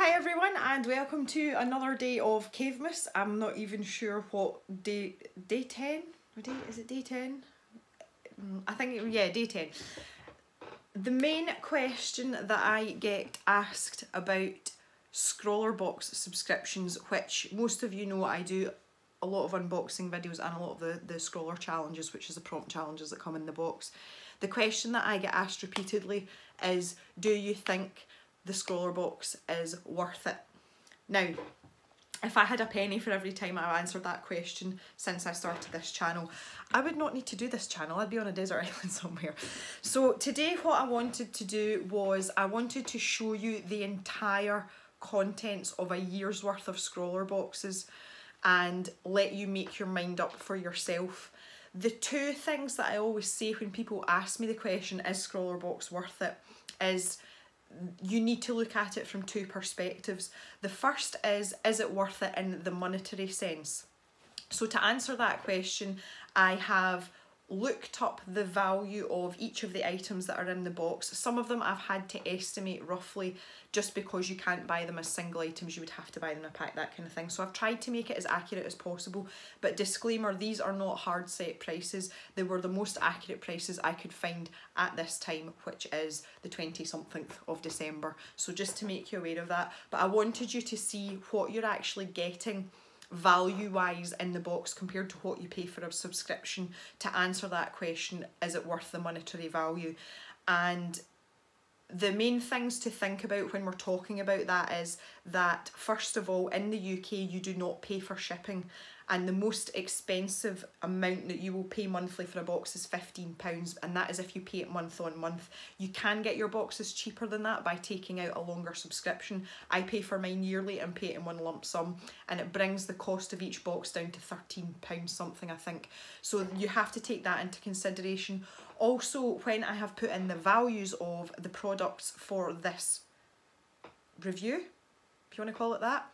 Hi everyone and welcome to another day of Cavemas. I'm not even sure what day 10? Is it day 10? I think, yeah, day 10. The main question that I get asked about Scrawlrbox subscriptions, which most of you know I do a lot of unboxing videos and a lot of the scroller challenges, which is the prompt challenges that come in the box. The question that I get asked repeatedly is, do you think the Scrawlrbox is worth it? Now, if I had a penny for every time I answered that question since I started this channel, I would not need to do this channel. I'd be on a desert island somewhere. So today what I wanted to do was I wanted to show you the entire contents of a year's worth of Scrawlrboxes and let you make your mind up for yourself. The two things that I always say when people ask me the question, is Scrawlrbox worth it, is you need to look at it from two perspectives. The first is it worth it in the monetary sense? So to answer that question, I have looked up the value of each of the items that are in the box. Some of them I've had to estimate roughly, just because you can't buy them as single items, you would have to buy them in a pack, that kind of thing. So I've tried to make it as accurate as possible, but disclaimer, these are not hard set prices. They were the most accurate prices I could find at this time, which is the 20-something of December. So just to make you aware of that, but I wanted you to see what you're actually getting value wise in the box compared to what you pay for a subscription, to answer that question, is it worth the monetary value? And the main things to think about when we're talking about that is that, first of all, in the UK you do not pay for shipping, and the most expensive amount that you will pay monthly for a box is £15, and that is if you pay it month on month. You can get your boxes cheaper than that by taking out a longer subscription. I pay for mine yearly and pay it in one lump sum, and it brings the cost of each box down to £13 something, I think. So you have to take that into consideration. Also, when I have put in the values of the products for this review, if you want to call it that,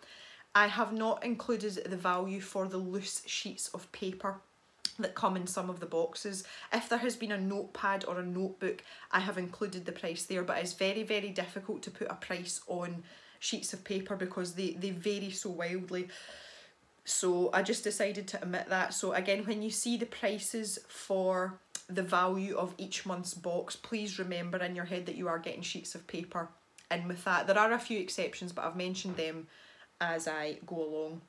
I have not included the value for the loose sheets of paper that come in some of the boxes. If there has been a notepad or a notebook, I have included the price there, but it's very, very difficult to put a price on sheets of paper because they vary so wildly. So I just decided to omit that. So again, when you see the prices for the value of each month's box, please remember in your head that you are getting sheets of paper in with that. There are a few exceptions, but I've mentioned them as I go along.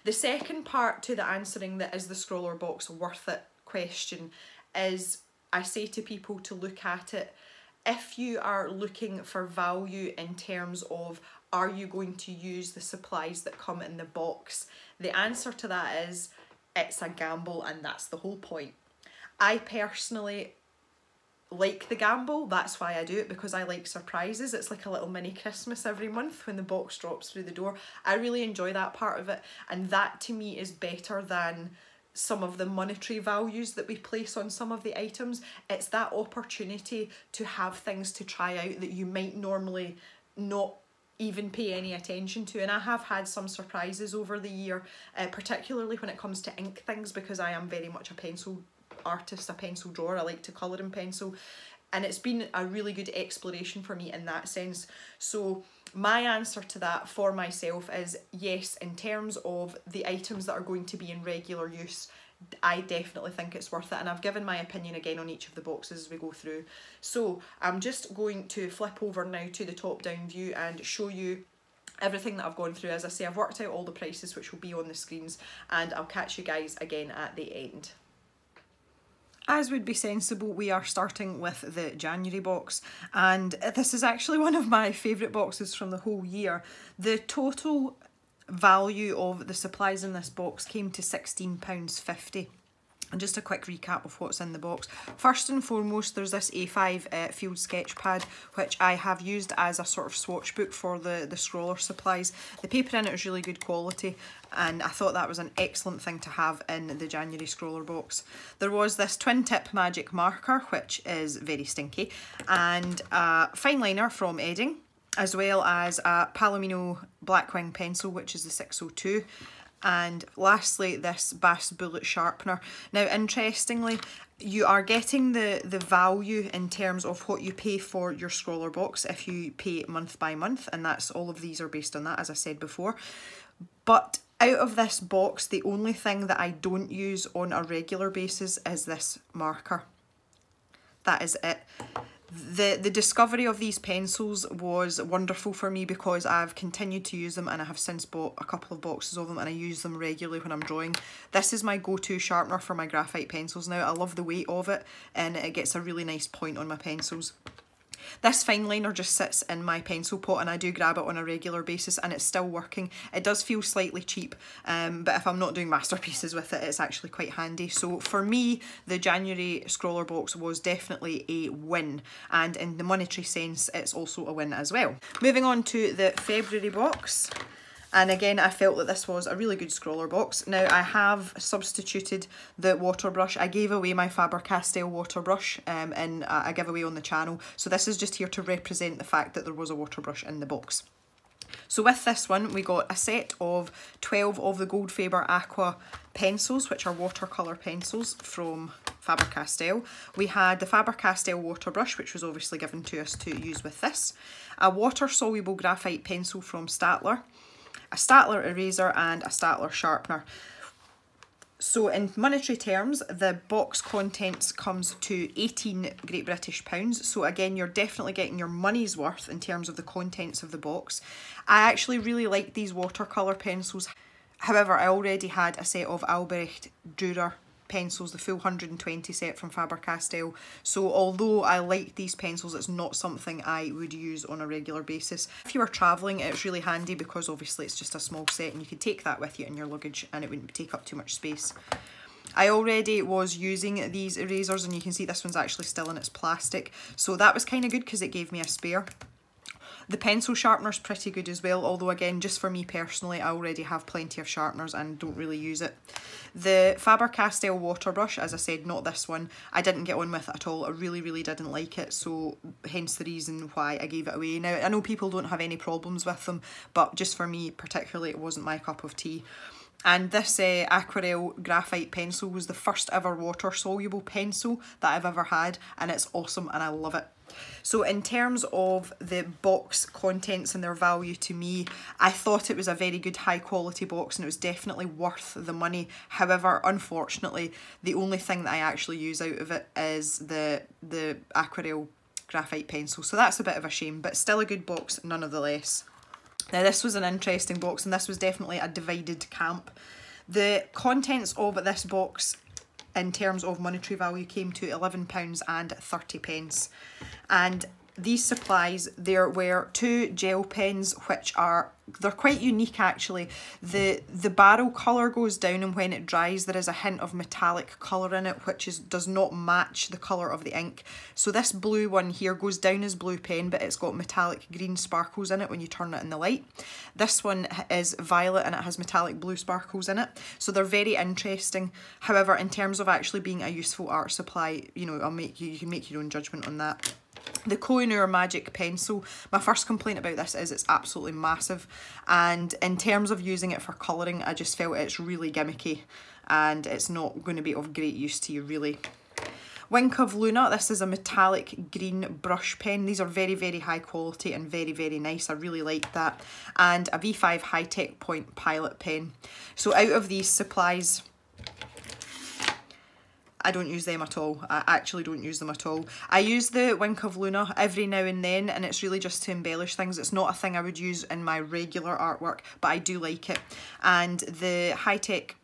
The second part to the answering that is the Scrawlrbox worth it question is, I say to people to look at it, if you are looking for value in terms of, are you going to use the supplies that come in the box? The answer to that is, it's a gamble, and that's the whole point. I personally like the gamble. That's why I do it, because I like surprises. It's like a little mini Christmas every month when the box drops through the door. I really enjoy that part of it, and that to me is better than some of the monetary values that we place on some of the items. It's that opportunity to have things to try out that you might normally not even pay any attention to, and I have had some surprises over the year, particularly when it comes to ink things, because I am very much a pencil artist, a pencil drawer. I like to colour in pencil, and it's been a really good exploration for me in that sense. So my answer to that for myself is yes, in terms of the items that are going to be in regular use, I definitely think it's worth it, and I've given my opinion again on each of the boxes as we go through. So I'm just going to flip over now to the top down view and show you everything that I've gone through. As I say, I've worked out all the prices which will be on the screens, and I'll catch you guys again at the end. As would be sensible, we are starting with the January box, and this is actually one of my favourite boxes from the whole year. The total value of the supplies in this box came to £16.50. And just a quick recap of what's in the box. First and foremost, there's this A5 field sketch pad, which I have used as a sort of swatch book for the scroller supplies. The paper in it is really good quality, and I thought that was an excellent thing to have in the January Scrawlrbox. There was this twin tip magic marker, which is very stinky, and a fine liner from Edding, as well as a Palomino Blackwing pencil, which is the 602. And lastly, this Bass Bullet sharpener. Now, interestingly, you are getting the value in terms of what you pay for your Scrawlrbox if you pay month by month, and that's all of these are based on that, as I said before. But out of this box, the only thing that I don't use on a regular basis is this marker. That is it. The discovery of these pencils was wonderful for me because I've continued to use them, and I have since bought a couple of boxes of them, and I use them regularly when I'm drawing. This is my go-to sharpener for my graphite pencils now. I love the weight of it, and it gets a really nice point on my pencils. This fine liner just sits in my pencil pot, and I do grab it on a regular basis, and it's still working. It does feel slightly cheap, but if I'm not doing masterpieces with it, it's actually quite handy. So for me, the January Scrawlrbox was definitely a win, and in the monetary sense, it's also a win as well. Moving on to the February box. And again, I felt that this was a really good Scrawlrbox. Now, I have substituted the water brush. I gave away my Faber-Castell water brush in a giveaway on the channel. So this is just here to represent the fact that there was a water brush in the box. So with this one, we got a set of 12 of the Goldfaber Aqua pencils, which are watercolour pencils from Faber-Castell. We had the Faber-Castell water brush, which was obviously given to us to use with this. A water-soluble graphite pencil from Staedtler. A Staedtler eraser and a Staedtler sharpener. So in monetary terms, the box contents comes to 18 Great British pounds. So again, you're definitely getting your money's worth in terms of the contents of the box. I actually really like these watercolour pencils. However, I already had a set of Albrecht Dürer pencils, the full 120 set from Faber-Castell. So although I like these pencils, it's not something I would use on a regular basis. If you are travelling, it's really handy because obviously it's just a small set and you could take that with you in your luggage and it wouldn't take up too much space. I already was using these erasers, and you can see this one's actually still in its plastic. So that was kind of good because it gave me a spare. The pencil sharpener's pretty good as well, although again, just for me personally, I already have plenty of sharpeners and don't really use it. The Faber-Castell water brush, as I said, not this one, I didn't get on with it at all. I really didn't like it, so hence the reason why I gave it away. Now, I know people don't have any problems with them, but just for me particularly, it wasn't my cup of tea. And this aquarelle graphite pencil was the first ever water soluble pencil that I've ever had, and it's awesome and I love it. So in terms of the box contents and their value to me, I thought it was a very good high quality box and it was definitely worth the money. However, unfortunately, the only thing that I actually use out of it is the aquarelle graphite pencil. So that's a bit of a shame, but still a good box nonetheless. Now this was an interesting box, and this was definitely a divided camp. The contents of this box in terms of monetary value came to £11.30, and these supplies, there were 2 gel pens which they're quite unique actually. The barrel colour goes down, and when it dries there is a hint of metallic colour in it which does not match the colour of the ink. So this blue one here goes down as blue pen, but it's got metallic green sparkles in it when you turn it in the light. This one is violet and it has metallic blue sparkles in it. So they're very interesting. However, in terms of actually being a useful art supply, you know, you can make your own judgment on that. The Koh-i-Noor Magic Pencil, my first complaint about this is it's absolutely massive, and in terms of using it for colouring, I just felt it's really gimmicky and it's not going to be of great use to you really. Wink of Luna, this is a metallic green brush pen. These are very high quality and very nice. I really like that. And a V5 High-Tech Point Pilot pen. So out of these supplies, I don't use them at all. I actually don't use them at all. I use the Wink of Luna every now and then, and it's really just to embellish things. It's not a thing I would use in my regular artwork, but I do like it. And the high-tech,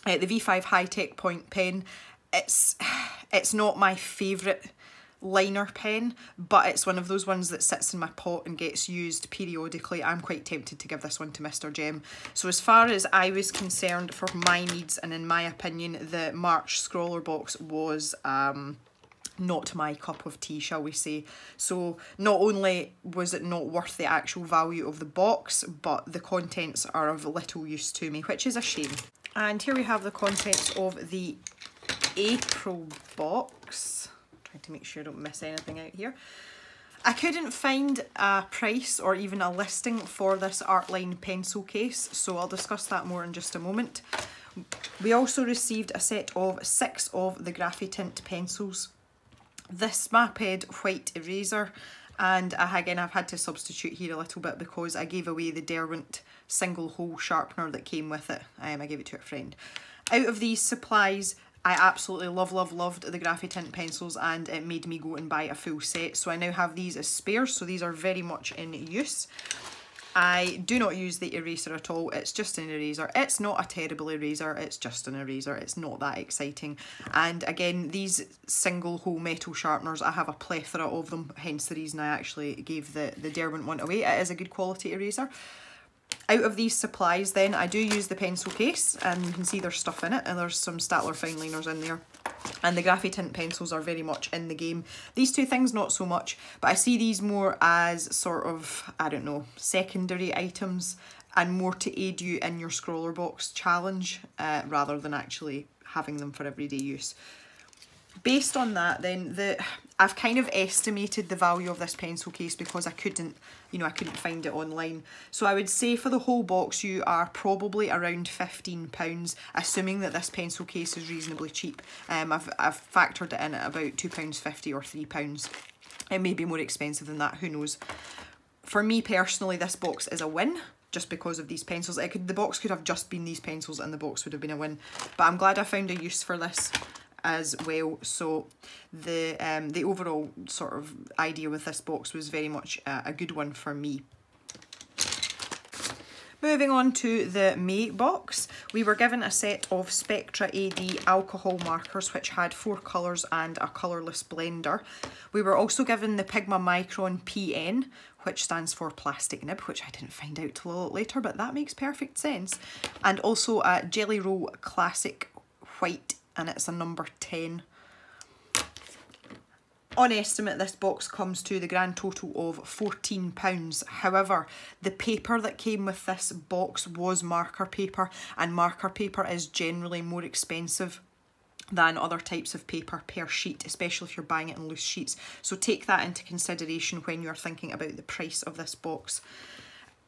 the V5 High-Tech Point pen, it's not my favourite liner pen, but it's one of those ones that sits in my pot and gets used periodically. I'm quite tempted to give this one to Mr. Jem. So as far as I was concerned, for my needs and in my opinion, the March Scrawlrbox was not my cup of tea, shall we say. So not only was it not worth the actual value of the box, but the contents are of little use to me, which is a shame. And here we have the contents of the April box. To make sure I don't miss anything out here. I couldn't find a price or even a listing for this Artline pencil case, so I'll discuss that more in just a moment. We also received a set of 6 of the Graphitint pencils. This Maped white eraser, and again I've had to substitute here a little bit because I gave away the Derwent single hole sharpener that came with it. I gave it to a friend. Out of these supplies, I absolutely loved the Graphitint pencils, and it made me go and buy a full set. So I now have these as spares, so these are very much in use. I do not use the eraser at all. It's just an eraser. It's not a terrible eraser, it's just an eraser. It's not that exciting. And again, these single hole metal sharpeners, I have a plethora of them, hence the reason I actually gave the Derwent one away. It is a good quality eraser. Out of these supplies then, I do use the pencil case, and you can see there's stuff in it, and there's some Staedtler fine liners in there. And the Graphitint pencils are very much in the game. These two things not so much, but I see these more as sort of, I don't know, secondary items, and more to aid you in your Scrawlrbox challenge, rather than actually having them for everyday use. Based on that then, I've kind of estimated the value of this pencil case because I couldn't find it online. So I would say for the whole box you are probably around £15, assuming that this pencil case is reasonably cheap. I've factored it in at about £2.50 or £3. It may be more expensive than that, who knows. For me personally, this box is a win, just because of these pencils. The box could have just been these pencils and the box would have been a win. But I'm glad I found a use for this as well. So the overall sort of idea with this box was very much a good one for me. Moving on to the May box, we were given a set of Spectra AD alcohol markers which had 4 colours and a colourless blender. We were also given the Pigma Micron PN, which stands for plastic nib, which I didn't find out till a lot later, but that makes perfect sense. And also a Jelly Roll Classic White, and it's a number 10. On estimate, this box comes to the grand total of £14. However, the paper that came with this box was marker paper, and marker paper is generally more expensive than other types of paper per sheet, especially if you're buying it in loose sheets. So take that into consideration when you're thinking about the price of this box.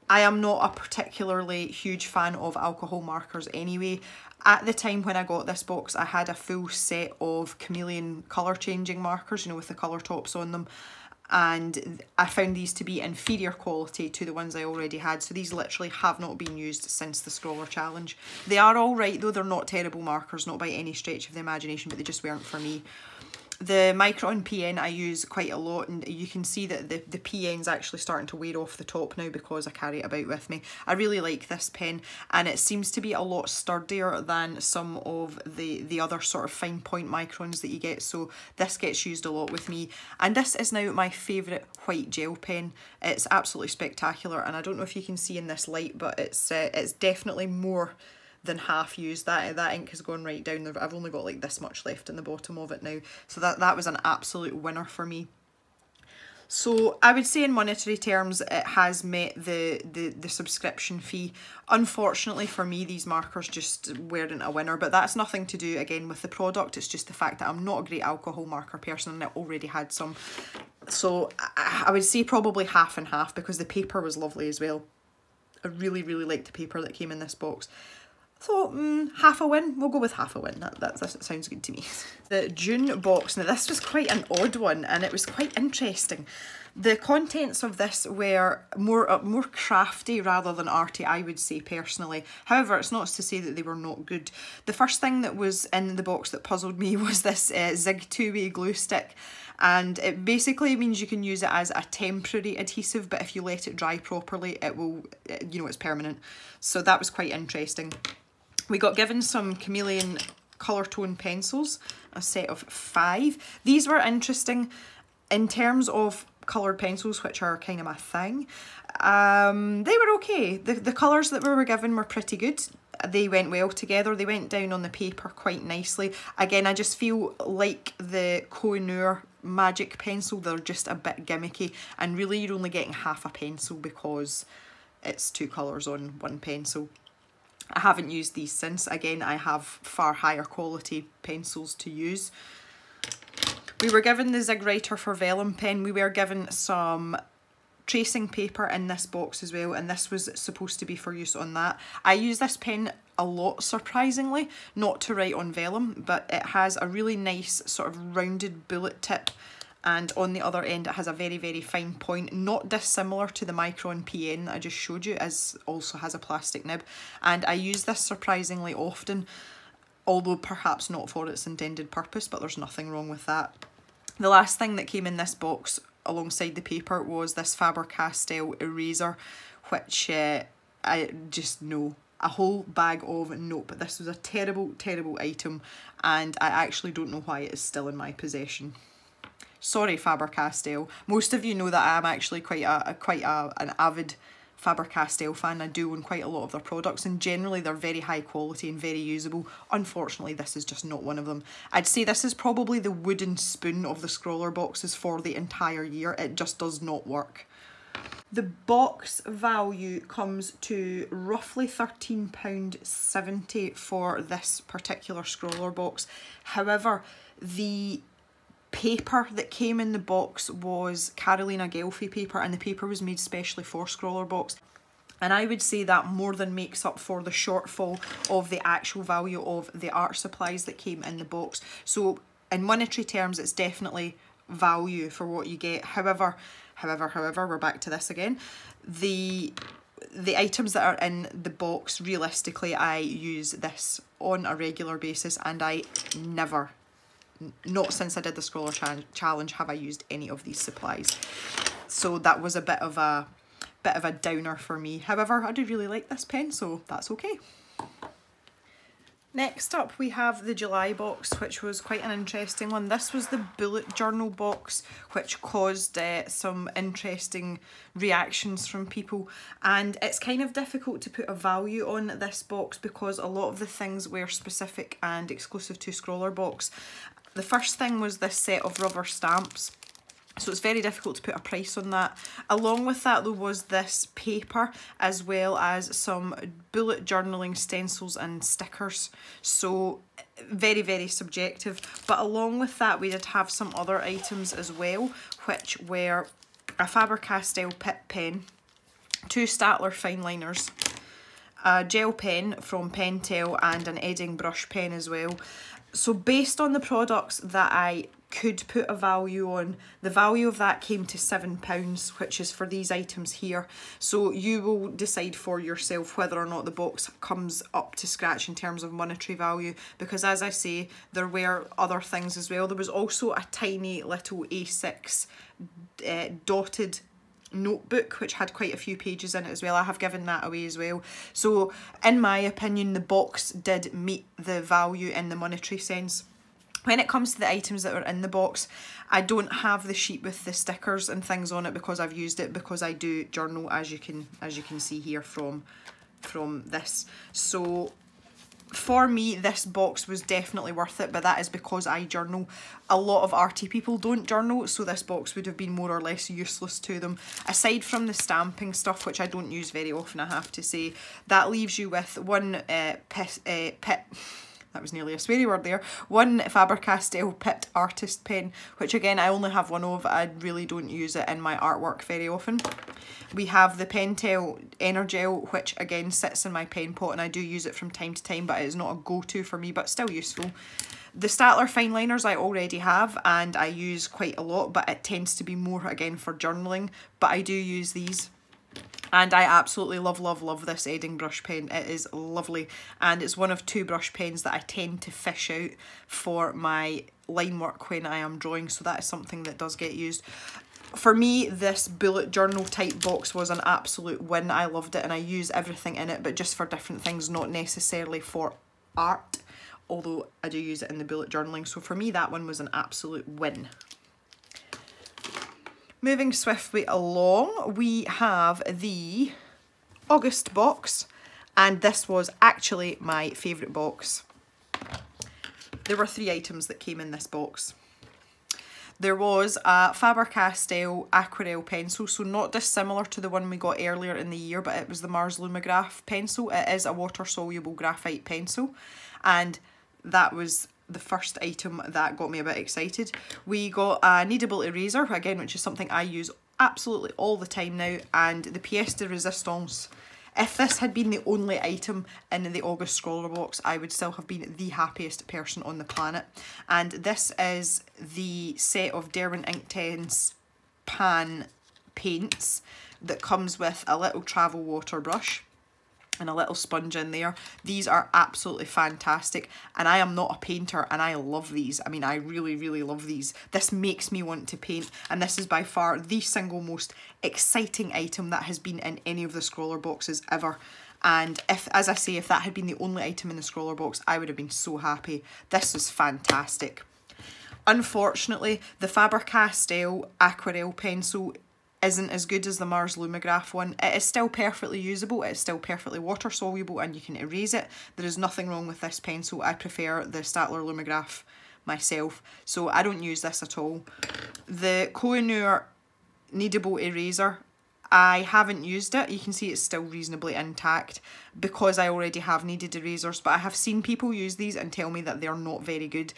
I am not a particularly huge fan of alcohol markers anyway. At the time when I got this box, I had a full set of chameleon colour changing markers, you know, with the colour tops on them. And I found these to be inferior quality to the ones I already had. So these literally have not been used since the Scrawler Challenge. They are all right though, they're not terrible markers, not by any stretch of the imagination, but they just weren't for me. The Micron PN I use quite a lot, and you can see that the PN's actually starting to wear off the top now because I carry it about with me. I really like this pen, and it seems to be a lot sturdier than some of the other sort of fine point Microns that you get, so this gets used a lot with me. And this is now my favourite white gel pen. It's absolutely spectacular, and I don't know if you can see in this light, but it's definitely more than half used. That ink has gone right down there. I've only got like this much left in the bottom of it now, so that was an absolute winner for me. So I would say in monetary terms it has met the subscription fee. Unfortunately for me, these markers just weren't a winner, but that's nothing to do again with the product. It's just the fact that I'm not a great alcohol marker person and I already had some. So I would say probably half and half, because the paper was lovely as well. I really liked the paper that came in this box. So half a win, we'll go with half a win, that sounds good to me. The June box, now this was quite an odd one and it was quite interesting. The contents of this were more crafty rather than arty, I would say personally. However, it's not to say that they were not good. The first thing that was in the box that puzzled me was this Zig 2-way glue stick. And it basically means you can use it as a temporary adhesive, but if you let it dry properly, it will, you know, it's permanent. So that was quite interesting. We got given some chameleon colour tone pencils, a set of 5. These were interesting in terms of coloured pencils, which are kind of my thing. They were okay. The colours that we were given were pretty good. They went well together. They went down on the paper quite nicely. Again, I just feel like the Koh-i-Noor magic pencil, they're just a bit gimmicky, and really you're only getting half a pencil because it's 2 colours on 1 pencil. I haven't used these since. Again, I have far higher quality pencils to use. We were given the Zig Writer for vellum pen. We were given some tracing paper in this box as well, and this was supposed to be for use on that. I use this pen a lot, surprisingly, not to write on vellum, but it has a really nice sort of rounded bullet tip, and on the other end it has a very, very fine point, not dissimilar to the Micron PN that I just showed you, as also has a plastic nib. And I use this surprisingly often, although perhaps not for its intended purpose, but there's nothing wrong with that. The last thing that came in this box alongside the paper was this Faber-Castell eraser, which I just know. A whole bag of nope. This was a terrible, terrible item, and I actually don't know why it is still in my possession. Sorry, Faber-Castell. Most of you know that I am actually quite an avid Faber-Castell fan. I do own quite a lot of their products, and generally they're very high quality and very usable. Unfortunately, this is just not one of them. I'd say this is probably the wooden spoon of the Scrawlrboxes for the entire year. It just does not work. The box value comes to roughly £13.70 for this particular Scrawlrbox. However, the paper that came in the box was Carolina Guelphi paper, and the paper was made specially for Scrawlrbox. And I would say that more than makes up for the shortfall of the actual value of the art supplies that came in the box. So in monetary terms, it's definitely value for what you get. However, we're back to this again. The items that are in the box, realistically, I use this on a regular basis, and I never, not since I did the Scrawler challenge, have I used any of these supplies. So that was a bit of a downer for me. However, I do really like this pen, so that's okay. Next up we have the July box, which was quite an interesting one. This was the bullet journal box, which caused some interesting reactions from people, and it's kind of difficult to put a value on this box because a lot of the things were specific and exclusive to Scrawlrbox. The first thing was this set of rubber stamps, so it's very difficult to put a price on that. Along with that, there was this paper, as well as some bullet journaling stencils and stickers. So very, very subjective. But along with that, we did have some other items as well, which were a Faber-Castell Pitt pen, 2 Staedtler fine liners, a gel pen from Pentel, and an Edding brush pen as well. So based on the products that I could put a value on, the value of that came to £7, which is for these items here. So you will decide for yourself whether or not the box comes up to scratch in terms of monetary value, because as I say, there were other things as well. There was also a tiny little A6 dotted notebook which had quite a few pages in it as well. I have given that away as well. So in my opinion, the box did meet the value in the monetary sense. When it comes to the items that are in the box, I don't have the sheet with the stickers and things on it because I've used it because I do journal, as you can see here from this. So for me, this box was definitely worth it, but that is because I journal. A lot of arty people don't journal, so this box would have been more or less useless to them. Aside from the stamping stuff, which I don't use very often, I have to say, that leaves you with one that was nearly a sweary word there, one Faber-Castell Pitt artist pen, which again I only have one of. I really don't use it in my artwork very often. We have the Pentel Energel, which again sits in my pen pot, and I do use it from time to time, but it is not a go-to for me, but still useful. The Staedtler fine liners I already have and I use quite a lot, but it tends to be more again for journaling, but I do use these. And I absolutely love this Edding brush pen. It is lovely, and it's one of 2 brush pens that I tend to fish out for my line work when I am drawing, so that is something that does get used. For me, this bullet journal type box was an absolute win. I loved it, and I use everything in it, but just for different things, not necessarily for art, although I do use it in the bullet journaling. So for me, that one was an absolute win. Moving swiftly along, we have the August box, and this was actually my favourite box. There were 3 items that came in this box. There was a Faber-Castell aquarelle pencil, so not dissimilar to the one we got earlier in the year, but it was the Mars Lumograph pencil. It is a water-soluble graphite pencil, and that was the first item that got me a bit excited. We got a kneadable eraser, again, which is something I use absolutely all the time now, and the pièce de résistance. If this had been the only item in the August Scrawlrbox, I would still have been the happiest person on the planet. And this is the set of Derwent Inktense pan paints that comes with a little travel water brush and a little sponge in there. These are absolutely fantastic, and I am not a painter and I love these. I mean, I really, really love these. This makes me want to paint, and this is by far the single most exciting item that has been in any of the Scrawlrboxes ever. And if, as I say, if that had been the only item in the Scrawlrbox, I would have been so happy. This is fantastic. Unfortunately, the Faber-Castell Aquarelle pencil isn't as good as the Mars Lumograph one. It is still perfectly usable, it is still perfectly water soluble, and you can erase it. There is nothing wrong with this pencil. I prefer the Staedtler Lumograph myself, so I don't use this at all. The Koh-i-Noor kneadable eraser, I haven't used it. You can see it's still reasonably intact because I already have kneaded erasers, but I have seen people use these and tell me that they're not very good.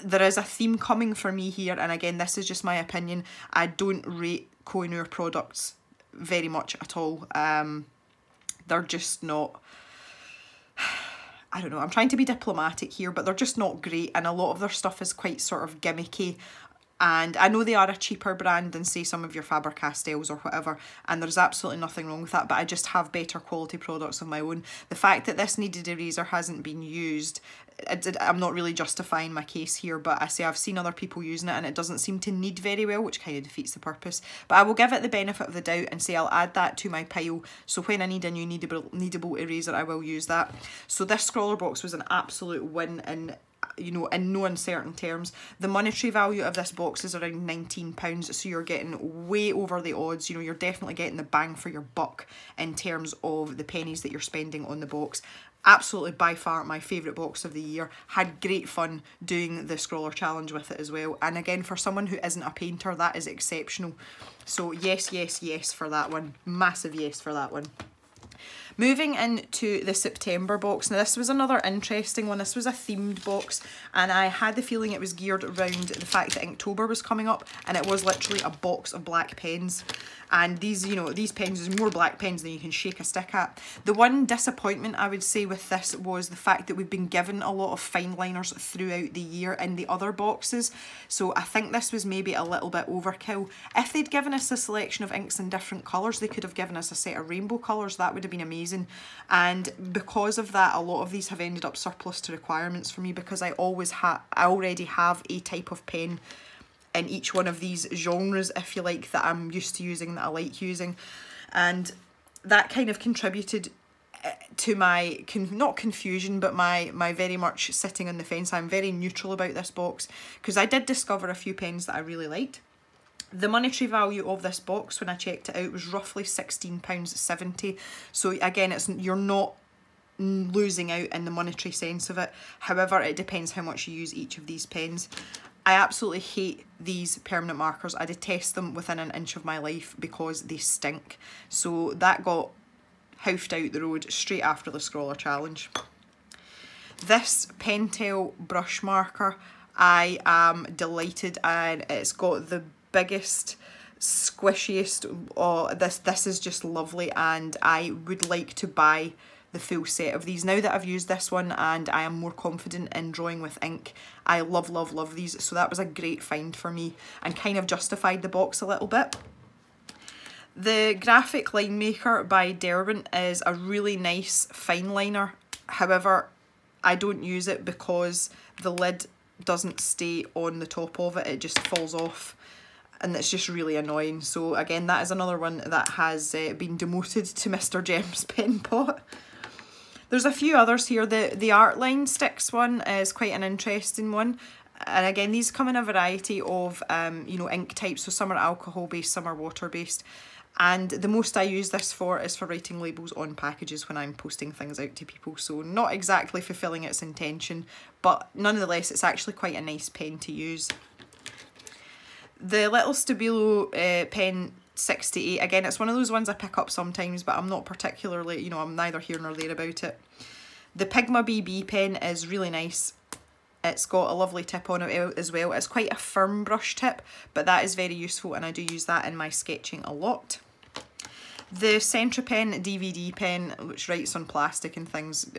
There is a theme coming for me here, and again, this is just my opinion. I don't rate Koh-i-Noor products very much at all. They're just not, I don't know, I'm trying to be diplomatic here, but they're just not great, and a lot of their stuff is quite sort of gimmicky. And I know they are a cheaper brand than, say, some of your Faber-Castells or whatever, and there's absolutely nothing wrong with that, but I just have better quality products of my own. The fact that this kneaded eraser hasn't been used, I'm not really justifying my case here, but I say I've seen other people using it and it doesn't seem to knead very well, which kind of defeats the purpose. But I will give it the benefit of the doubt and say I'll add that to my pile, so when I need a new kneadable eraser, I will use that. So this Scrawlrbox was an absolute win, and you know, in no uncertain terms. The monetary value of this box is around £19, so you're getting way over the odds. You know, you're definitely getting the bang for your buck in terms of the pennies that you're spending on the box. Absolutely by far my favourite box of the year. Had great fun doing the Scrawler challenge with it as well, and again, for someone who isn't a painter, that is exceptional. So yes, yes, yes for that one. Massive yes for that one. Moving into the September box. Now this was another interesting one. This was a themed box, and I had the feeling it was geared around the fact that Inktober was coming up, and it was literally a box of black pens. And these, you know, these pens, there's more black pens than you can shake a stick at. The one disappointment I would say with this was the fact that we've been given a lot of fine liners throughout the year in the other boxes. So I think this was maybe a little bit overkill. If they'd given us a selection of inks in different colours, they could have given us a set of rainbow colours. That would have been amazing. And because of that, a lot of these have ended up surplus to requirements for me, because I already have a type of pen in each one of these genres, if you like, that I'm used to using, that I like using. And that kind of contributed to my, not confusion, but my very much sitting on the fence. I'm very neutral about this box, because I did discover a few pens that I really liked. The monetary value of this box, when I checked it out, was roughly £16.70. So again, you're not losing out in the monetary sense of it. However, it depends how much you use each of these pens. I absolutely hate these permanent markers. I detest them within an inch of my life because they stink. So that got hoofed out the road straight after the Scrawler challenge. This Pentel brush marker, I am delighted, and it's got the biggest, squishiest, oh, this is just lovely, and I would like to buy the full set of these now that I've used this one and I am more confident in drawing with ink. I love, love, love these, so that was a great find for me and kind of justified the box a little bit. The Graphic Line Maker by Derwent is a really nice fine liner. However, I don't use it because the lid doesn't stay on the top of it, it just falls off, and it's just really annoying. So again, that is another one that has been demoted to Mr. Gem's pen pot. There's a few others here. The Art Line Sticks one is quite an interesting one. And again, these come in a variety of you know, ink types. So some are alcohol based, some are water based. And the most I use this for is for writing labels on packages when I'm posting things out to people. So not exactly fulfilling its intention, but nonetheless, it's actually quite a nice pen to use. The little Stabilo pen 68, again, it's one of those ones I pick up sometimes, but I'm not particularly, you know, I'm neither here nor there about it. The Pigma BB pen is really nice. It's got a lovely tip on it as well. It's quite a firm brush tip, but that is very useful and I do use that in my sketching a lot. The Centripen DVD pen, which writes on plastic and things,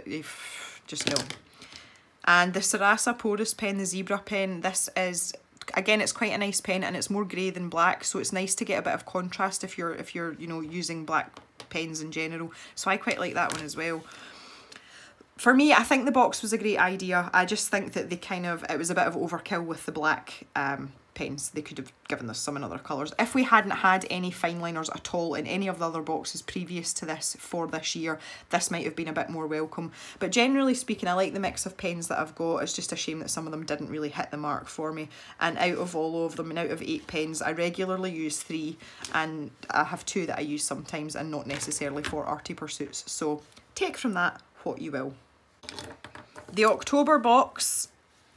just know. And the Sarasa Porous pen, the Zebra pen, this is, again, it's quite a nice pen and it's more grey than black, so it's nice to get a bit of contrast if you're you know, using black pens in general. So I quite like that one as well. For me, I think the box was a great idea. I just think that it was a bit of overkill with the black pens. They could have given us some in other colours. If we hadn't had any fine liners at all in any of the other boxes previous to this for this year, this might have been a bit more welcome. But generally speaking, I like the mix of pens that I've got. It's just a shame that some of them didn't really hit the mark for me. And out of all of them, and out of 8 pens, I regularly use 3, and I have 2 that I use sometimes and not necessarily for arty pursuits. So take from that what you will. The October box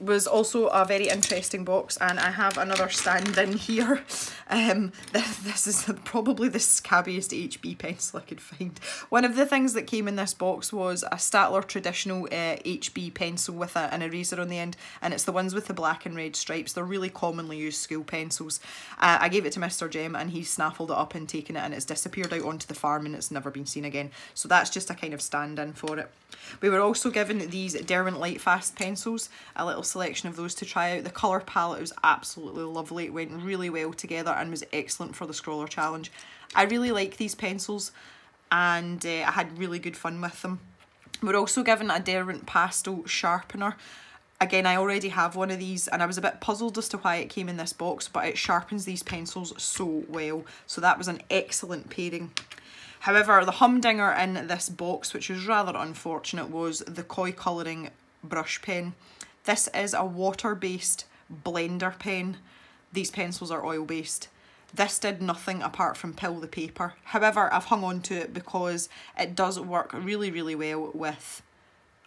was also a very interesting box, and I have another stand-in here. This is probably the scabbiest HB pencil I could find. One of the things that came in this box was a Staedtler traditional HB pencil with an eraser on the end, and it's the ones with the black and red stripes. They're really commonly used school pencils. I gave it to Mr. Jem and he snaffled it up and taken it, and it's disappeared out onto the farm and it's never been seen again. So that's just a kind of stand-in for it. We were also given these Derwent Lightfast pencils, a little selection of those to try out. The colour palette was absolutely lovely. It went really well together and was excellent for the Scrawler Challenge. I really like these pencils and I had really good fun with them. We're also given a Derwent Pastel sharpener. Again, I already have one of these and I was a bit puzzled as to why it came in this box, but it sharpens these pencils so well. So that was an excellent pairing. However, the humdinger in this box, which was rather unfortunate, was the Koi colouring brush pen. This is a water-based blender pen. These pencils are oil-based. This did nothing apart from pill the paper. However, I've hung on to it because it does work really, really well with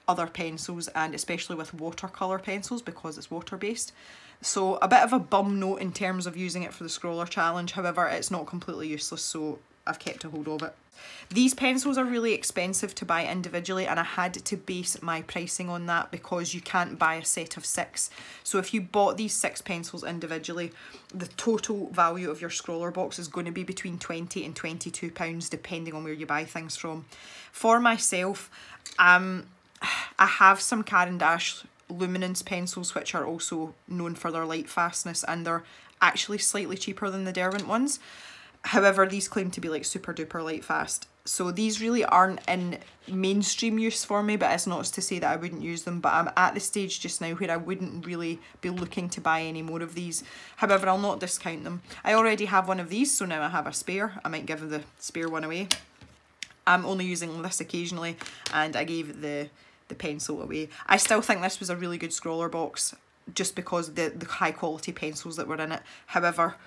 other pencils, and especially with watercolour pencils because it's water-based. So a bit of a bum note in terms of using it for the Scrawler Challenge. However, it's not completely useless, so I've kept a hold of it. These pencils are really expensive to buy individually, and I had to base my pricing on that because you can't buy a set of 6. So if you bought these 6 pencils individually, the total value of your Scrawlrbox is going to be between £20 and £22 depending on where you buy things from. For myself, I have some Caran d'Ache Luminance pencils which are also known for their light fastness, and they're actually slightly cheaper than the Derwent ones. However, these claim to be like super duper light fast. So these really aren't in mainstream use for me, but it's not to say that I wouldn't use them. But I'm at the stage just now where I wouldn't really be looking to buy any more of these. However, I'll not discount them. I already have one of these, so now I have a spare. I might give the spare one away. I'm only using this occasionally, and I gave the pencil away. I still think this was a really good Scrawlrbox just because of the high quality pencils that were in it. However,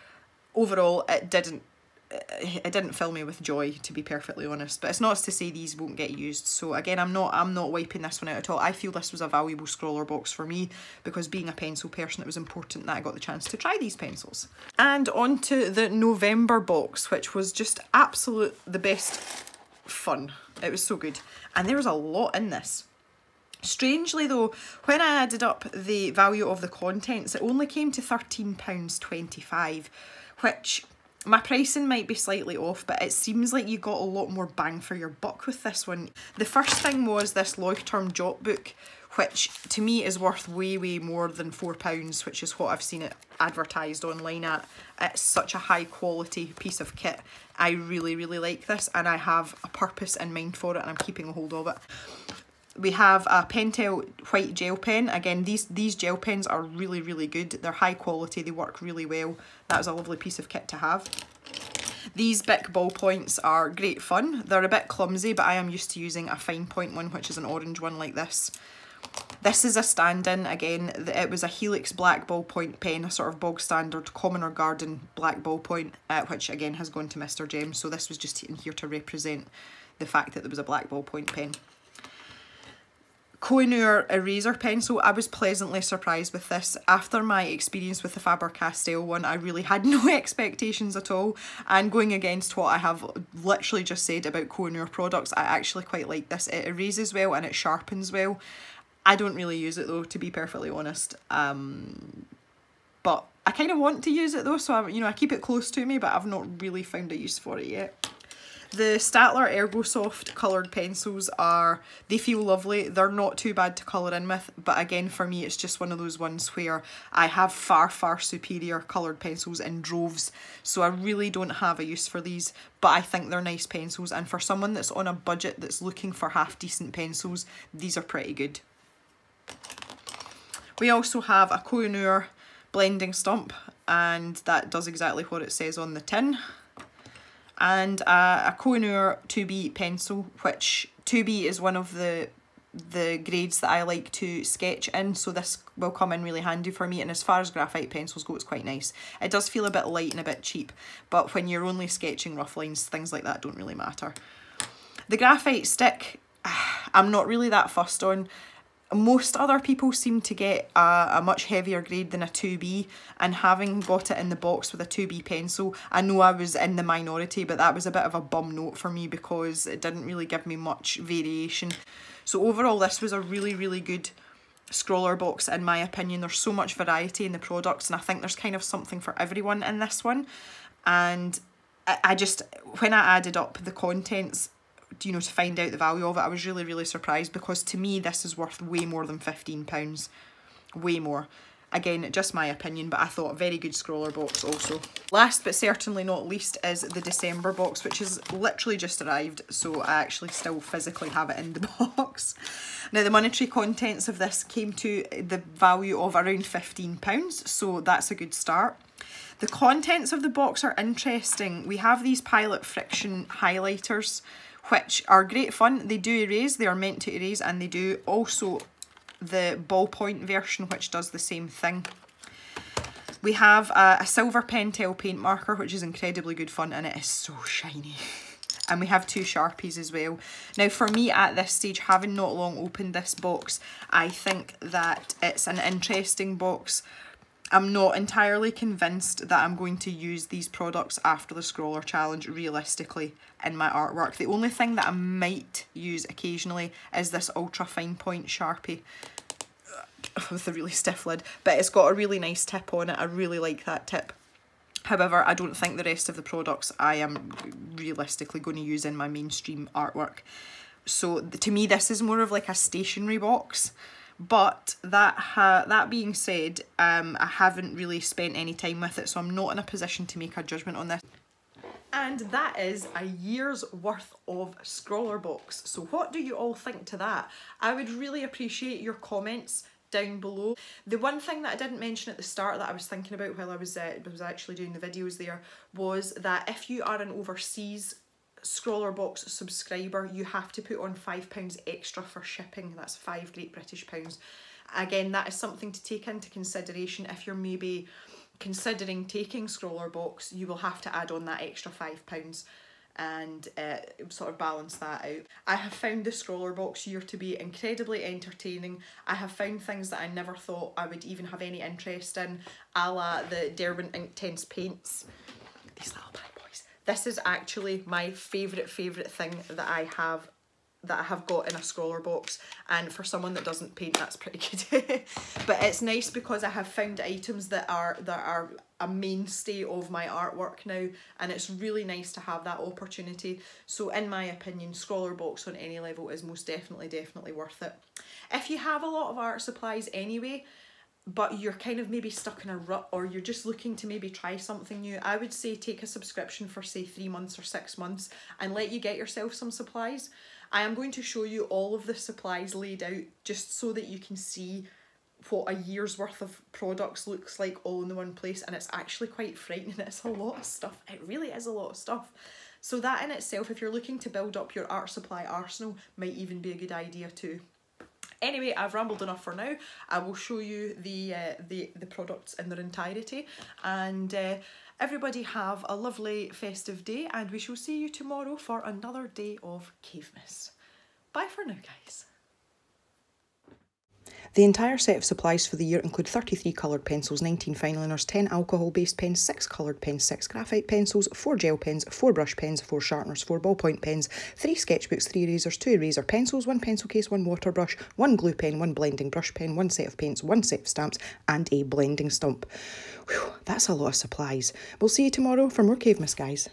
overall it didn't fill me with joy, to be perfectly honest. But it's not to say these won't get used. So again, I'm not wiping this one out at all. I feel this was a valuable Scrawlrbox for me because being a pencil person, it was important that I got the chance to try these pencils. And on to the November box, which was just absolute the best fun. It was so good, and there was a lot in this. Strangely though, when I added up the value of the contents, it only came to £13.25, which my pricing might be slightly off, but it seems like you got a lot more bang for your buck with this one. The first thing was this Leuchtturm Jot book, which to me is worth way, way more than £4, which is what I've seen it advertised online at. It's such a high quality piece of kit. I really, really like this, and I have a purpose in mind for it, and I'm keeping a hold of it. We have a Pentel white gel pen. Again, these gel pens are really, really good. They're high quality, they work really well. That was a lovely piece of kit to have. These Bic ballpoints are great fun. They're a bit clumsy, but I am used to using a fine point one, which is an orange one like this. This is a stand-in. Again, it was a Helix black ballpoint pen, a sort of bog standard commoner garden black ballpoint, which again has gone to Mr. Jem. So this was just in here to represent the fact that there was a black ballpoint pen. Koh-i-Noor eraser pencil. I was pleasantly surprised with this. After my experience with the Faber-Castell one, I really had no expectations at all, and going against what I have literally just said about Koh-i-Noor products, I actually quite like this. It erases well and it sharpens well. I don't really use it though, to be perfectly honest. But I kind of want to use it though, so I keep it close to me, but I've not really found a use for it yet. The Staedtler Ergosoft coloured pencils they feel lovely. They're not too bad to colour in with, but again, for me, it's just one of those ones where I have far, far superior coloured pencils in droves, so I really don't have a use for these, but I think they're nice pencils, and for someone that's on a budget that's looking for half decent pencils, these are pretty good. We also have a Koh-i-Noor blending stump, and that does exactly what it says on the tin. And a Koh-i-Noor 2B pencil, which 2B is one of the grades that I like to sketch in, so this will come in really handy for me, and as far as graphite pencils go, it's quite nice. It does feel a bit light and a bit cheap, but when you're only sketching rough lines, things like that don't really matter. The graphite stick, I'm not really that fussed on. Most other people seem to get a much heavier grade than a 2B, and having got it in the box with a 2B pencil, I know I was in the minority, but that was a bit of a bum note for me because it didn't really give me much variation. So overall, this was a really, really good Scrawlrbox in my opinion. There's so much variety in the products, and I think there's kind of something for everyone in this one. And I just, when I added up the contents, to find out the value of it, I was really, really surprised, because to me this is worth way more than £15, way more. Again, just my opinion, but I thought a very good Scrawlrbox also. Last but certainly not least is the December box, which has literally just arrived, so I actually still physically have it in the box. Now, the monetary contents of this came to the value of around £15, so that's a good start. The contents of the box are interesting. We have these Pilot Friction highlighters, which are great fun. They do erase, they are meant to erase, and they do. Also the ballpoint version, which does the same thing. We have a silver Pentel paint marker, which is incredibly good fun, and it is so shiny. And we have two Sharpies as well. Now, for me at this stage, having not long opened this box, I think that it's an interesting box. I'm not entirely convinced that I'm going to use these products after the Scrawler Challenge realistically in my artwork. The only thing that I might use occasionally is this ultra fine point Sharpie with a really stiff lid, but it's got a really nice tip on it. I really like that tip. However, I don't think the rest of the products I am realistically going to use in my mainstream artwork. So to me, this is more of like a stationery box. But that being said, I haven't really spent any time with it, so I'm not in a position to make a judgment on this. And that is a year's worth of Scrawlrbox. So what do you all think to that? I would really appreciate your comments down below. The one thing that I didn't mention at the start that I was thinking about while I was actually doing the videos there was that if you are an overseas Scrawlrbox subscriber, you have to put on £5 extra for shipping. That's £5 Great British pounds. Again, that is something to take into consideration. If you're maybe considering taking Scrawlrbox, you will have to add on that extra £5 and sort of balance that out. I have found the Scrawlrbox year to be incredibly entertaining. I have found things that I never thought I would even have any interest in, a la the Derwent Intense Paints. These little bad boys. This is actually my favourite thing that I have got in a Scrawlrbox, and for someone that doesn't paint, that's pretty good. But it's nice because I have found items that are a mainstay of my artwork now, and it's really nice to have that opportunity. So in my opinion, Scrawlrbox on any level is most definitely worth it. If you have a lot of art supplies anyway, but you're kind of maybe stuck in a rut, or you're just looking to maybe try something new, I would say take a subscription for say 3 months or 6 months and let you get yourself some supplies. I am going to show you all of the supplies laid out just so that you can see what a year's worth of products looks like all in the one place, and it's actually quite frightening. It's a lot of stuff. It really is a lot of stuff. So that in itself, if you're looking to build up your art supply arsenal, might even be a good idea too. Anyway, I've rambled enough for now. I will show you the products in their entirety, and everybody have a lovely festive day, and we shall see you tomorrow for another day of Cavemas. Bye for now, guys. The entire set of supplies for the year include 33 coloured pencils, 19 fine liners, 10 alcohol-based pens, 6 coloured pens, 6 graphite pencils, 4 gel pens, 4 brush pens, 4 sharpeners, 4 ballpoint pens, 3 sketchbooks, 3 erasers, 2 eraser pencils, 1 pencil case, 1 water brush, 1 glue pen, 1 blending brush pen, 1 set of paints, 1 set of stamps and a blending stump. Whew, that's a lot of supplies. We'll see you tomorrow for more Cavemas, guys.